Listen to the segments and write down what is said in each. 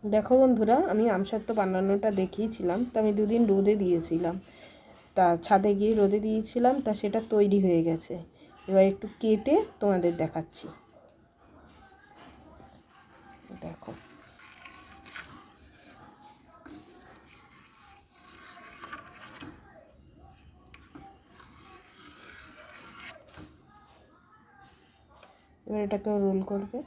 দেখো বন্ধুরা, আমি আমসত্ত্ব বানানোটা দেখিয়েছিলাম, তা আমি দুদিন রোদে দিয়েছিলাম, তা ছাদে গিয়ে রোদে দিয়েছিলাম, তা সেটা তৈরি হয়ে গেছে। এবার একটু কেটে তোমাদের দেখাচ্ছি। দেখো, এবার এটাকে রোল করবে।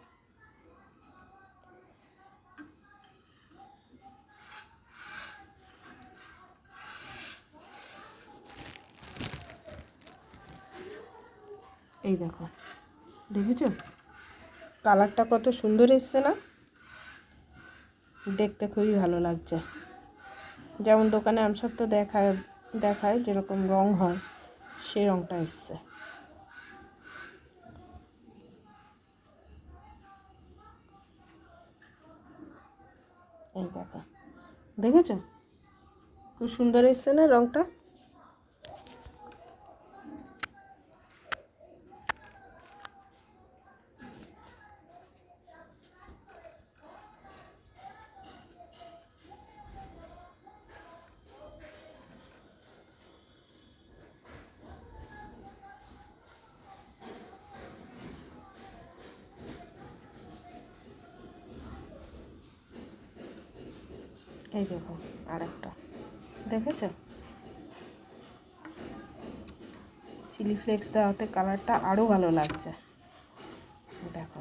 এই দেখো, দেখেছো কালারটা কত সুন্দর এসছে না? দেখতে খুবই ভালো লাগছে। যেমন দোকানে আমসত্ত্ব দেখায় যেরকম রং হয়, সেই রংটা এসছে। এই দেখো, দেখেছো খুব সুন্দর এসছে না রংটা? এই দেখো আর একটা, দেখেছো চিলি ফ্লেক্স দেওয়াতে কালারটা আরও ভালো লাগছে। দেখো,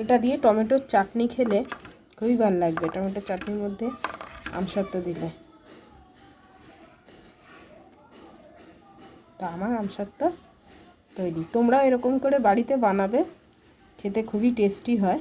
এটা দিয়ে টমেটোর চাটনি খেলে খুবই ভালো লাগবে। টমেটোর চাটনির মধ্যে আমসত্ত্ব দিলে। তা আমার আমসত্ত্ব তৈরি। তোমরাও এরকম করে বাড়িতে বানাবে, খেতে খুবই টেস্টি হয়।